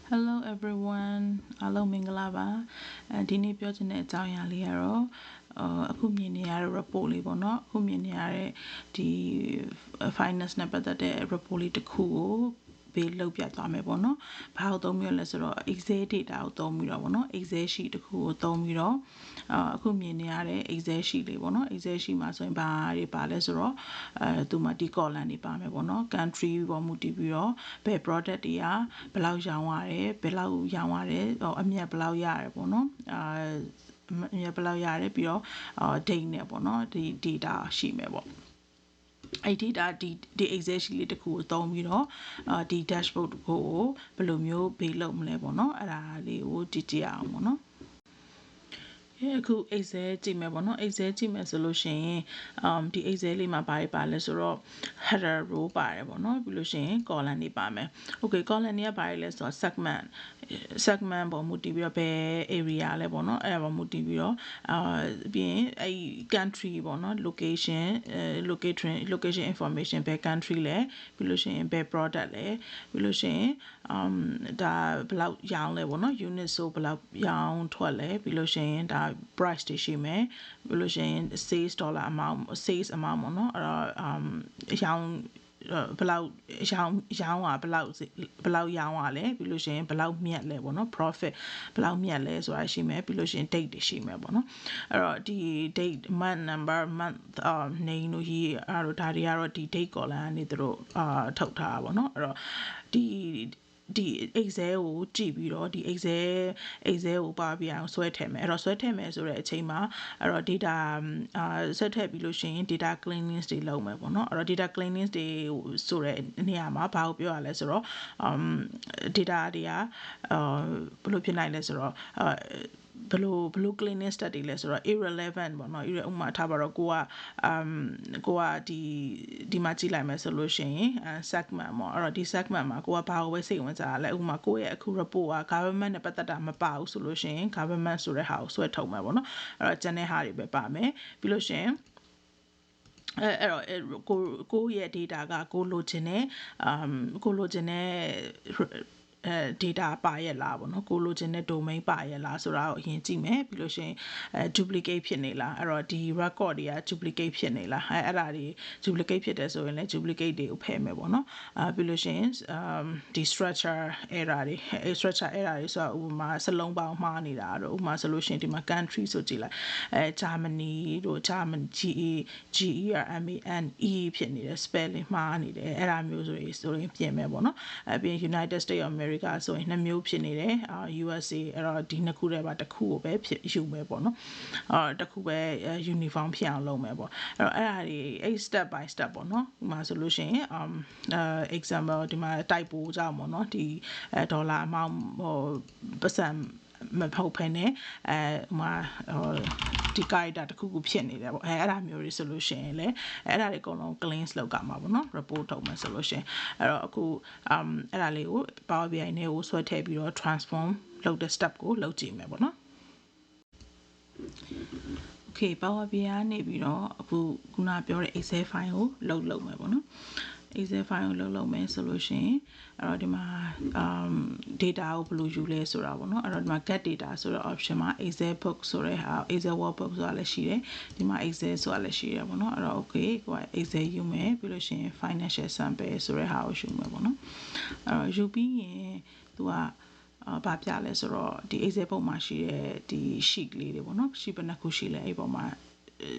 Hello everyone. Hello Mingalaba. Diနေ့ပြောချင်တဲ့အကြောင်းအရာလေးကတော့အခုမြင်နေရတဲ့ report လေးပေါ့နော်အခုမြင်နေရတဲ့ဒီ finance နဲ့ပတ်သက်တဲ့ report လေးတစ်ခုကိုဘေးလောက်ပြသွားမယ်ပေါ့နော်။ဘာလို့သုံးပြီးလဲဆိုတော့ Excel data ကိုသုံးပြီးတော့ပေါ့နော် Excel sheet တစ်ခုကိုသုံးပြီးတော့အခုမြင်နေရတဲ့ Excel sheet လေးပေါ့နော် Excel sheet မှာဆိုရင်ဘာတွေပါလဲဆိုတော့သူမှာဒီ column တွေပါမယ်ပေါ့နော် country ပေါ်မူတည်ပြီးတော့ဘယ် product တွေကဘယ်လောက်ရောင်းရတယ်ဘယ်လောက်ရောင်းရတယ်အမြတ်ဘယ်လောက်ရတယ်ပေါ့နော်အမြတ်ဘယ်လောက်ရတယ်ပြီးတော့date နဲ့ပေါ့နော်ဒီ data ရှိမယ်ပေါ့အဲ့ data ဒီ Excel sheet လေးတစ်ခုကိုသုံးပြီးတော့ဒီ dashboard ကိုဘယ်လိုမျိုးဘေးလုပ်မလဲပေါ့နော်အဲ့ဒါလေးကိုကြည့်ကြည့်အောင်ပေါ့နော်အခု Excel ကြည့်မယ်ပေါ့နော် Excel ကြည့်မယ်ဆိုလို့ရှိရင်ဒီ Excel လေးမှာဘာတွေပါလဲဆိုတော့ header row ပါတယ်ပေါ့နော်ပြီးလို့ရှိရင် column တွေပါမယ် Okay column တွေကဘာတွေလဲဆိုတော့ segment ပေါ်မူတည်ပြီးတော့ဘယ် area လဲပေါ့နော်အဲ့ဒါပေါ်မူတည်ပြီးတော့ပြီးရင်အဲ့ country ပေါ့နော် location information ဘယ် country လဲပြီးလို့ရှိရင်ဘယ် product လဲပြီးလို့ရှိရင်ဒါဘယ်လောက်ရောင်းလဲပေါ့နော် unit ဆိုဘယ်လောက်ရောင်းထွက်လဲပြီးလို့ရှိရင်ဒါ price တွေရှိမယ်ပြီးလို့ရှိရင် sales dollar amount sales amount ပေါ့နော်အဲ့တော့ရောင်းဘယ်လောက်ရောင်းอ่ะဘယ်လောက်ရောင်းอ่ะလဲပြီးလို့ရှိရင်ဘယ်လောက်မြတ်လဲပေါ့နော် profit ဘယ်လောက်မြတ်လဲဆိုတာရှိမယ်ပြီးလို့ရှိရင် date တွေရှိမယ်ပေါ့နော်အဲ့တော့ဒီ date month number month name တို့ရေးအဲ့တော့ဒါတွေကတော့ဒီ date column ကနေသူတို့ထုတ်ထားတာပေါ့နော်အဲ့တော့ဒီ Excel ကိုကြည့်ပြီးတော့ဒီ Excel ကိုပါပြအောင်ဆွဲထည့်မယ်အဲ့တော့ဆွဲထည့်မယ်ဆိုတဲ့အချိန်မှာအဲ့တော့ data ဆွဲထည့်ပြီးလို့ရှိရင် data cleanliness တွေလုပ်မယ်ပေါ့နော်အဲ့တော့ data cleanliness တွေဆိုတဲ့နေရာမှာဘာကိုပြောရလဲဆိုတော့data တွေကဘယ်လိုဖြစ်နိုင်လဲဆိုတော့ဘလို့ cleaning stat တွေလဲဆိုတော့ irrelevant ပေါ့နော်ဥပမာထားပါတော့ကိုကဒီမှာကြည့်လိုက်မယ်ဆိုလို့ရှိရင်segment ပေါ့အဲ့တော့ဒီ segment မှာကိုကဘာကိုပဲစိတ်ဝင်စားရလဲဥပမာကိုရဲ့အခု report က government နဲ့ပတ်သက်တာမပါဘူးဆိုလို့ရှိရင် government ဆိုတဲ့ဟာကိုဆွဲထုတ်မယ်ပေါ့နော်အဲ့တော့ channel ဟာတွေပဲပါမယ်ပြီးလို့ရှိရင်အဲ့တော့ကိုရဲ့ data ကကိုလိုချင်တဲ့data ပါရဲ့လားပေါ့နော်ကိုလိုချင်တဲ့ domain ပါရဲ့လားဆိုတာကိုအရင်ကြည့်မယ်ပြီးလို့ရှိရင်duplicate ဖြစ်နေလားအဲ့တော့ဒီ record တွေက duplicate ဖြစ်နေလားအဲ့ဒါတွေ duplicate ဖြစ်တယ်ဆိုရင်လည်း duplicate တွေကိုဖယ်မယ်ပေါ့နော်ပြီးလို့ရှိရင်ဒီ structure error တွေ structure error တွေဆိုတာဥပမာစလုံးပေါင်းမှားနေတာတော့ဥပမာဆိုလို့ရှိရင်ဒီမှာ country ဆိုကြည့်လိုက်Germany တို့ GERMANE ဖြစ်နေတယ် spelling မှားနေတယ်အဲ့ဒါမျိုးဆိုရင်ပြင်မယ်ပေါ့နော်ပြီးရင် United States of America ဆိုရင်နှစ်မျိုးဖြစ်နေတယ်USA အဲ့တော့ဒီနှစ်ခုထဲမှာတစ်ခုကိုပဲဖြစ်ယူမယ်ပေါ့နော်တစ်ခုပဲ uniform ဖြစ်အောင်လုပ်မယ်ပေါ့အဲ့တော့အဲ့ဒါတွေအဲ့ step by step ပေါ့နော်ဒီမှာဆိုလို့ရှိရင်example ဒီမှာ typo ကြောင့်ပေါ့နော်ဒီဒေါ်လာ amount ပတ်စံမဟုတ်ဖ ೇನೆ ဒီ character တစ်ခုခုဖြစ်နေတယ်ပေါ့အဲ့ဒါမျိုးတွေဆိုလို့ရှိရင်လေအဲ့ဒါတွေအကုန်လုံး cleanse လုပ်ကြမှာပေါ့နော် report ထုတ်မယ်ဆိုလို့ရှိရင်အဲ့တော့အခုအဲ့ဒါလေးကို Power BI နဲ့ကိုဆွဲထည့်ပြီးတော့ transform လုပ်တဲ့ step ကိုလုပ်ကြည့်မယ်ပေါ့နော် Okay Power BI ကနေပြီးတော့အခုခုနပြောတဲ့ Excel file ကိုလုပ်မယ်ပေါ့နော် Excel file ကိုလုပ်မယ်ဆိုလို့ရှိရင်အဲ့တော့ဒီမှာdata ကိုဘယ်လိုယူလဲဆိုတာပေါ့နော်အဲ့တော့ဒီမှာ get data ဆိုတဲ့ option မှာ Excel book ဆိုတဲ့ဟာ Excel workbook ဆိုတာလည်းရှိတယ်ဒီမှာ Excel ဆိုတာလည်းရှိတယ်ပေါ့နော်အဲ့တော့ okay ကိုက Excel ယူမယ်ပြီးလို့ရှိရင် financial sample ဆိုတဲ့ဟာကိုယူမယ်ပေါ့နော်အဲ့တော့ယူပြီးရင်သူကဘာပြလဲဆိုတော့ဒီ Excel ပုံမှာရှိတဲ့ဒီ sheet လေးတွေပေါ့နော် sheet ဘယ်နှခုရှိလဲအဲ့ပုံမှာ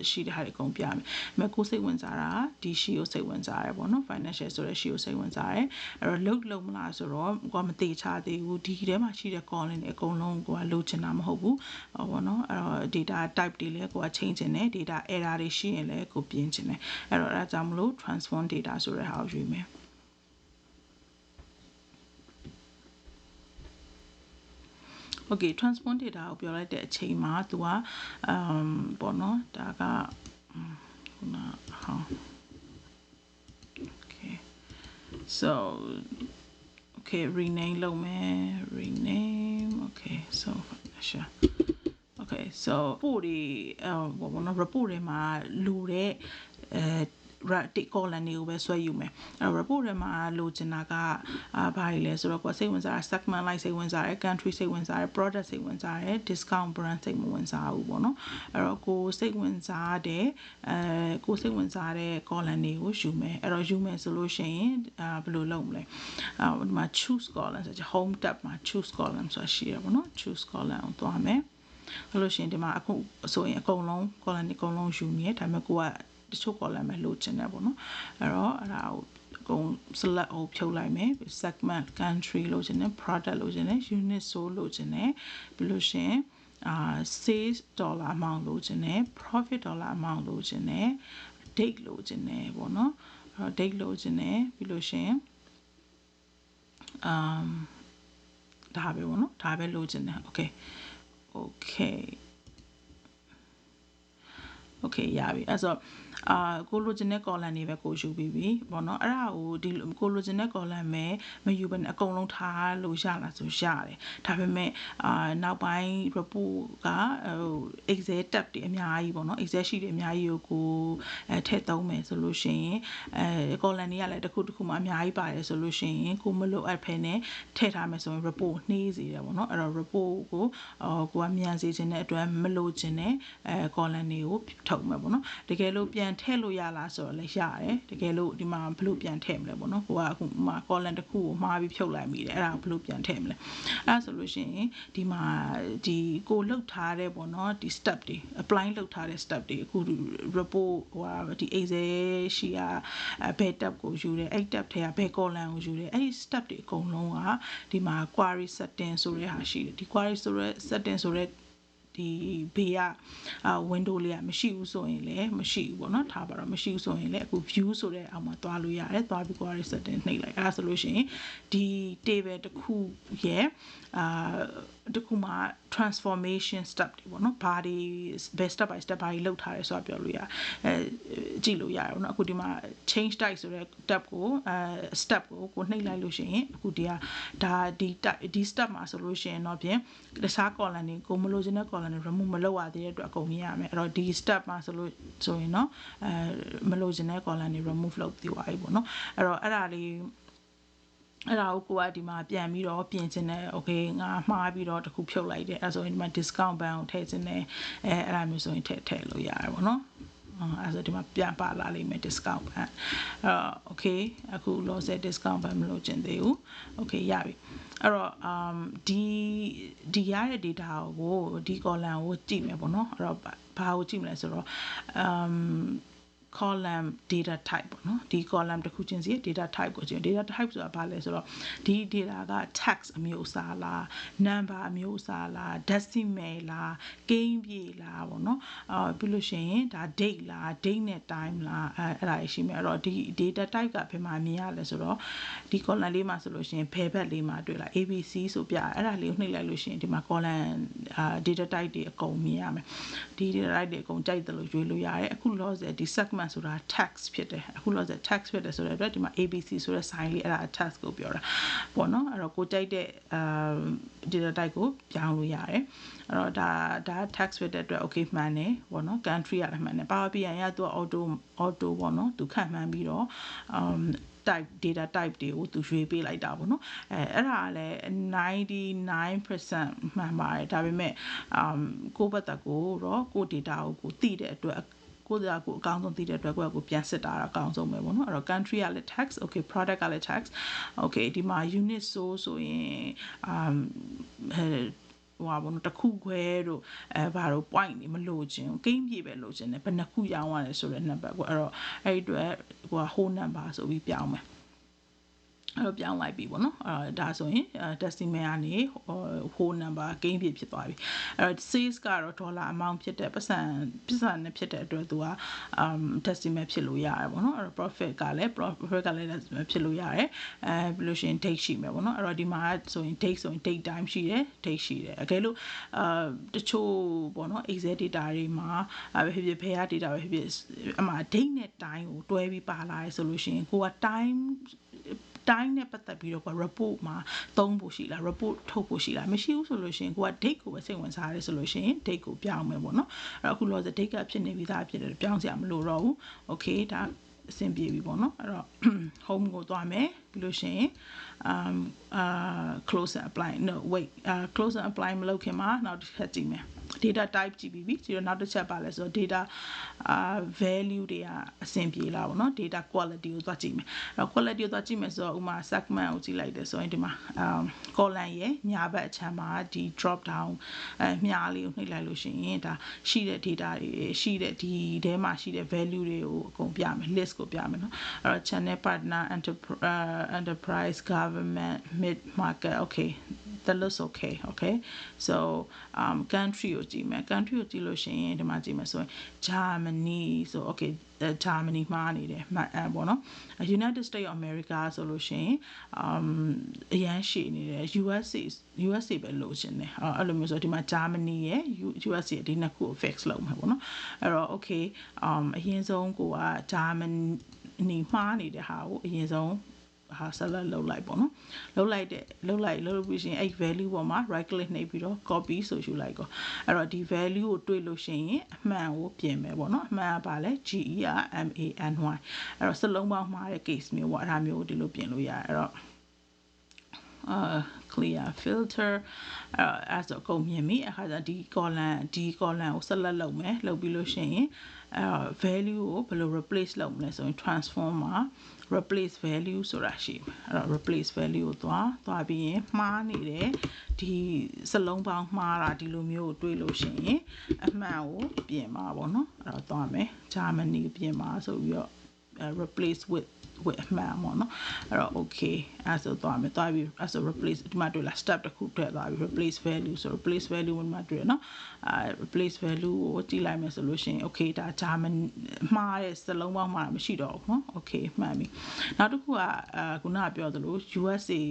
ရှိတဲ့ဟာတွေအကုန်ပြမယ်။မဲ့ကိုစိတ်ဝင်စားတာဒီ sheet ကိုစိတ်ဝင်စားရပေါ့နော် financial ဆိုတဲ့ sheet ကိုစိတ်ဝင်စားတယ်။အဲ့တော့လုံးမလားဆိုတော့ကိုကမသေးချသေးဘူးဒီထဲမှာရှိတဲ့ column တွေအကုန်လုံးကိုကလိုချင်တာမဟုတ်ဘူး။ပေါ့နော်အဲ့တော့ data type တွေလည်းကိုကချိန်ချင်တယ် data error တွေရှိရင်လည်းကိုပြင်ချင်တယ်။အဲ့တော့အဲ့ဒါကြောင့်မလို့ transform data ဆိုတဲ့ဟာကိုရွေးမယ်။ Okay transport data ကိုပြောလိုက်တဲ့အချိန်မှာသူကပေါ့နော်ဒါကခုနဟော Okay so okay rename လုပ်မယ် rename okay so sure okay so report တွေပေါ့နော် report တွေမှာလိုတဲ့ tick column တွေကိုပဲဆွဲယူမယ်အဲ့ report ထဲမှာလိုချင်တာကဘာတွေလဲဆိုတော့ကိုစိတ်ဝင်စားတဲ့ segment လိုက်စိတ်ဝင်စားတဲ့ country စိတ်ဝင်စားတဲ့ product စိတ်ဝင်စားတဲ့ discount brand စိတ်မဝင်စားဘူးပေါ့နော်အဲ့တော့ကိုစိတ်ဝင်စားတဲ့ကိုစိတ်ဝင်စားတဲ့ column တွေကိုယူမယ်အဲ့တော့ယူမယ်ဆိုလို့ရှိရင်ဘယ်လိုလုပ်မလဲဒီမှာ choose column ဆိုတော့ home tab မှာ choose column ဆိုတာရှိရပါတော့ choose column ကိုသွားမယ်အဲ့လို့ရှိရင်ဒီမှာအခုဆိုရင်အကုန်လုံး column တွေအကုန်လုံးယူနေတယ်ဒါပေမဲ့ကိုကတချို့ column ပဲလိုချင်တယ်ပေါ့နော်အဲ့တော့အဲ့ဒါကိုအကုန် select ကိုဖြုတ်လိုက်မယ် segment country လိုချင်တယ် product လိုချင်တယ် unit so လိုချင်တယ်ပြီးလို့ရှိရင်sales dollar amount လိုချင်တယ် profit dollar amount လိုချင်တယ် date လိုချင်တယ်ပေါ့နော်အဲ့တော့ date လိုချင်တယ်ပြီးလို့ရှိရင်ဒါပဲပေါ့နော်ဒါပဲလိုချင်တယ် okayရပြီအဲ့ဆိုကိုလိုချင်တဲ့ column တွေပဲကိုယူပြီးပြီပေါ့နော်အဲ့ဒါကိုဒီကိုလိုချင်တဲ့ column ပဲမယူဘဲနဲ့အကုန်လုံးထားလို့ရလားဆိုရတယ်ဒါပေမဲ့နောက်ပိုင်း report ကExcel tab တွေအများကြီးပေါ့နော် Excel sheet တွေအများကြီးကိုထည့်သုံးမယ်ဆိုလို့ရှိရင်column တွေကလည်းတစ်ခုတစ်ခုမှအများကြီးပါတယ်ဆိုလို့ရှိရင်ကိုမလိုအပ်ဖ ਨੇ ထည့်ထားမယ်ဆိုရင် report နှေးစေတယ်ပေါ့နော်အဲ့တော့ report ကိုကိုကမြန်စေခြင်းတဲ့အတွက်မလိုချင်တဲ့column တွေကိုထုတ်မယ်ပေါ့နော်တကယ်လို့ပြန်ထည့်လို့ရလားဆိုတော့လည်းရတယ်တကယ်လို့ဒီမှာဘလို့ပြန်ထည့်မလဲပေါ့နော်ကိုကအခုမှာ column တစ်ခုကိုမှားပြီးဖြုတ်လိုက်မိတယ်အဲ့ဒါကိုဘလို့ပြန်ထည့်မလဲအဲ့ဆိုလို့ရှိရင်ဒီမှာဒီကိုလုတ်ထားတဲ့ပေါ့နော်ဒီ step တွေ apply လုတ်ထားတဲ့ step တွေအခု report ဒီ Excel ရှိကဘယ် tab ကိုယူတယ်အဲ့ tab ထဲကဘယ် column ကိုယူတယ်အဲ့ step တွေအကုန်လုံးကဒီမှာ query setting ဆိုတဲ့ဟာရှိတယ်ဒီ query ဆိုတဲ့ setting ဆိုတဲ့ဒီဘေးကwindow လေးကမရှိဘူးဆိုရင်လည်းမရှိဘူးပေါ့နော်ထားပါတော့မရှိဘူးဆိုရင်လည်းအခု view ဆိုတဲ့အောက်မှာတွားလို့ရတယ်တွားပြီး query setting နှိပ်လိုက်အဲ့ဒါဆိုလို့ရှိရင်ဒီ table တစ်ခုရဲ့တစ်ခုမှာ transformation step တွေပေါ့နော်ဘာတွေ step by step ဘာတွေလောက်ထားရဲဆိုတာပြောလို့ရကြည့်လို့ရတယ်ပေါ့နော်အခုဒီမှာ change type ဆိုတဲ့ tab ကိုstep ကိုနှိပ်လိုက်လို့ရှိရင်အခုဒီဒီ step မှာဆိုလို့ရှိရင်တော့ဖြင့်တခြား column တွေကိုမလိုချင်တဲ့ column တွေ remove မလုပ်ရသေးတဲ့အတွက်အကုန်မြင်ရမယ်အဲ့တော့ဒီ step မှာဆိုရင်တော့မလိုချင်တဲ့ column တွေ remove လုပ်ပြီးသွားပြီပေါ့နော်အဲ့တော့အဲ့ဒါလေးအဲ့ဒါကိုကဒီမှာပြန်ပြီးတော့ပြင်ချင်တယ် okay ငါမှားပြီးတော့တခုဖြုတ်လိုက်တယ်အဲ့ဆိုရင်ဒီမှာ discount ban ကိုထည့်ချင်တယ်အဲ့ဒါမျိုးဆိုရင်ထည့်လို့ရတယ်ပေါ့နော်အဲ့ဆိုဒီမှာပြန်ပါလာလိမ့်မယ် discount ban okay အခုလောဆယ် discount ban မလို့ကျင်သေးဘူး okay ရပြီအဲ့တော့ဒီရတဲ့ data ကိုဒီ column ကိုကြည့်မယ်ပေါ့နော်အဲ့တော့ဘာကိုကြည့်မလဲဆိုတော့column data type ပေါ့နော်ဒီ column တစ်ခုချင်းစီ data type ကိုကြည့် data type ဆိုတာဘာလဲဆိုတော့ဒီ data က text အမျိုးအစားလား number အမျိုးအစားလား decimal လားကိန်းပြည့်လားပေါ့နော်ပြီးလို့ရှိရင်ဒါ date လား date နဲ့ time လားအဲ့ဒါရှိမယ်အဲ့တော့ဒီ data type ကဘယ်မှာမြင်ရလဲဆိုတော့ဒီ column လေးမှာဆိုလို့ရှိရင်ဘယ်ဘက်လေးမှာတွေ့လား ABC ဆိုပြအဲ့ဒါလေးကိုနှိပ်လိုက်လို့ရှိရင်ဒီမှာ column data type တွေအကုန်မြင်ရမယ်ဒီ data type တွေအကုန်ကြိုက်တယ်လို့ရွေးလို့ရတယ်အခုလောဆယ်ဒီ segment ဆိုတာ text ဖြစ်တယ်အခုလောဆယ် text ဖြစ်တယ်ဆိုတဲ့အတွက်ဒီမှာ ABC ဆိုတဲ့ sign လေးအဲ့ဒါ text ကိုပြောတာပေါ့နော်အဲ့တော့ကိုကြိုက်တဲ့data type ကိုပြောင်းလို့ရတယ်အဲ့တော့ဒါ text ဖြစ်တဲ့အတွက် okay မှန်တယ်ပေါ့နော် country ရတယ်မှန်တယ် Power BI ကသူက auto ပေါ့နော်သူခန့်မှန်းပြီးတော့type data type တွေကိုသူရွေးပေးလိုက်တာပေါ့နော်အဲ့ဒါကလည်း99% မှန်ပါတယ်ဒါပေမဲ့ကိုယ့်ဘက်ကိုတော့ကိုယ့် data ကိုသိတဲ့အတွက်ကိုယ့်အကောင်းဆုံးသိတဲ့အတွက်ကိုပြန်စစ်တာအကောင်းဆုံးပဲပေါ့နော်အဲ့တော့ country ကလည်း tax okay product ကလည်း tax okay ဒီမှာ unit so ရင်ဘောနော်တခုခွဲတို့ဘာလို့ point တွေမလို့ခြင်းကိန်းပြေပဲလို့ခြင်းနဲ့ဘယ်နှခုရောင်းရတယ်ဆိုတဲ့ number ကိုအဲ့တော့အဲ့ဒီအတွက်ကိုက whole number ဆိုပြီးပြောင်းမယ်အဲ့တော့ပြောင်းလိုက်ပြီပေါ့နော်ဒါဆိုရင် decimal ကနေ whole number ကိန်းပြဖြစ်သွားပြီအဲ့တော့ sales ကတော့ dollar amount ဖြစ်တဲ့ပတ်စံနဲ့ဖြစ်တဲ့အတွက်သူကdecimal ဖြစ်လို့ရတယ်ပေါ့နော်အဲ့တော့ profit ကလည်း decimal ဖြစ်လို့ရတယ်ပြီးလို့ရှိရင် date ရှိမယ်ပေါ့နော်အဲ့တော့ဒီမှာဆိုရင် date ဆိုရင် date time ရှိတယ် date ရှိတယ်အကယ်လို့တချို့ပေါ့နော် Excel data တွေမှာဖြစ်ဖြစ်ဘယ်က data ပဲဖြစ်ဖြစ်အမှ date နဲ့ time ကိုတွဲပြီးပါလာရဲဆိုလို့ရှိရင်ကိုက time နဲ့ပတ်သက်ပြီးတော့ report မှာသုံးဖို့ရှိလား report ထုတ်ဖို့ရှိလားမရှိဘူးဆိုလို့ရှိရင်ကိုက date ကိုပဲစိတ်ဝင်စားရဲဆိုလို့ရှိရင် date ကိုပြောင်းမယ်ပေါ့နော်အဲ့တော့အခုလောဆယ် date ကဖြစ်နေပြီးသားဖြစ်တယ်ပြောင်းစရာမလိုတော့ဘူး okay ဒါ အဆင်ပြေပြီပေါ့နော်အဲ့တော့ home ကိုသွားမယ်ပြီးလို့ရှိရင် close and apply no wait close and apply မလုပ်ခင်မှာနောက်တစ်ချက်ကြည့်မယ် data type ကြည့်ပြီးပြီဒီတော့နောက်တစ်ချက်ပါလဲဆိုတော့ data value တွေကအဆင်ပြေလားပေါ့နော် data quality ကိုသွားကြည့်မယ်အဲ့တော့ quality ကိုသွားကြည့်မယ်ဆိုတော့ဥမာ segment ကိုကြည့်လိုက်တယ်ဆိုရင်ဒီမှာcolumn ရဲ့ညာဘက်အချမ်းမှာဒီ drop down မြားလေးကိုနှိပ်လိုက်လို့ရှိရင်ဒါရှိတဲ့ data တွေရှိတဲ့ဒီထဲမှာရှိတဲ့ value တွေကိုအကုန်ပြမယ် list ကိုပြမယ်နော်အဲ့တော့ channel partner enterprise government mid market okay that looks okay so country ကိုကြည့်မယ် country ကိုကြည့်လို့ရှိရင်ဒီမှာကြည့်မယ်ဆိုရင် Germany so okay Germany မှာနေတယ်ပေါ့နော် United States of America ဆိုလို့ရှိရင်အရန်ရှိနေတယ် USA ပဲလို့ရှင်တယ်အဲ့လိုမျိုးဆိုဒီမှာ Germany ရဲ့ USA ဒီနှစ်ခုကို fix လုပ်မှာပေါ့နော်အဲ့တော့ okay အရင်ဆုံးကိုက Germany မှာနေတဲ့ဟာကိုအရင်ဆုံးselect လုပ်လိုက်ပေါ့နော်လုပ်ပြီးရှင်အဲ့ value ပေါ်မှာ right click နှိပ်ပြီးတော့ copy ဆိုယူလိုက်ကောအဲ့တော့ဒီ value ကိုတွေ့လို့ရှိရင်အမှန်ကိုပြင်မယ်ပေါ့နော်အမှန်ကပါလဲ GERMANY အဲ့တော့စလုံးပေါင်းမှာတဲ့ case မျိုးပေါ့အဲ့ဒါမျိုးကိုဒီလိုပြင်လို့ရတယ်အဲ့တော့clear filter အဲ့ဆိုအကုန်မြင်ပြီအခါကျဒီ column ကို select လုပ်မယ်လုပ်ပြီးလို့ရှိရင်value ကိုဘယ်လို replace လုပ်မလဲဆိုရင် transform မှာ replace value ဆိုတာရှိတယ်အဲ့တော့ replace value ကိုသွားပြီးရင်မှားနေတယ်ဒီစလုံးပေါင်းမှားတာဒီလိုမျိုးကိုတွေးလို့ရှိရင်အမှန်ကိုပြင်ပါပေါ့နော်အဲ့တော့သွားမယ် Germany ပြင်ပါဆိုပြီးတော့replace with အမှန်ပေါ့နော်အဲ့တော့ okay အဲ့ဆိုသွားမယ်သွားပြီးအဲ့ဆို replace ဒီမှာတွေ့လား step တစ်ခုထည့်သွားပြီး replace value ဆို replace value ဝင်မှာတွေ့ရနော်replace value ကိုကြည့်လိုက်မယ်ဆိုလို့ရှိရင် okay ဒါ German မှားတဲ့စလုံးပေါင်းမှာမရှိတော့ဘူးနော် okay မှန်ပြီနောက်တစ်ခုကခုနကပြောသလို USA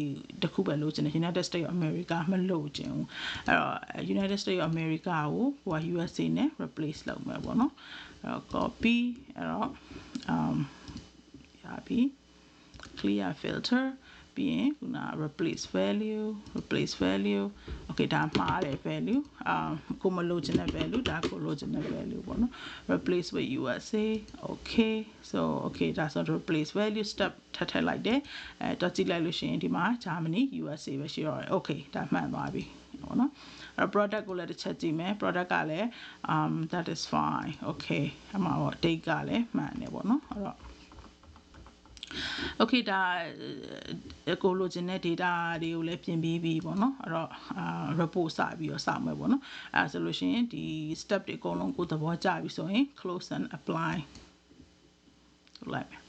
တစ်ခုပဲလို့ချင်တယ် United States of America မလို့ချင်ဘူးအဲ့တော့ United States of America ကိုဟိုက USA နဲ့ replace လုပ်မယ်ပေါ့နော်အဲ့တော့ copy အဲ့တော့ရပြီ clear filter ပြီးရင်ခုန replace value okay ဒါမှားတယ် value ကိုမလို့ချင်တဲ့ value ဒါကိုလို့ချင်တဲ့ value ပေါ့နော် replace with USA okay so okay ဒါဆို replace value step ထပ်လိုက်တယ်တော့ကြည့်လိုက်လို့ရှိရင်ဒီမှာ Germany USA ပဲရှိတော့တယ် okay ဒါမှန်သွားပြီပေါ့နော်အဲ့ product ကိုလည်းတစ်ချက်ကြည့်မယ် product ကလည်း that is fine okay အမှာပေါ့ date ကလည်းမှန်တယ်ပေါ့နော်အဲ့တော့okay ဒါကိုလိုချင်တဲ့ data တွေကိုလည်းပြင်ပြီးပြီပေါ့နော်အဲ့တော့report စပြီးတော့စောင့်မယ်ပေါ့နော်အဲ့ဆိုလို့ရှိရင်ဒီ step တွေအကုန်လုံးကိုသဘောကျပြီဆိုရင် close and apply လိုက်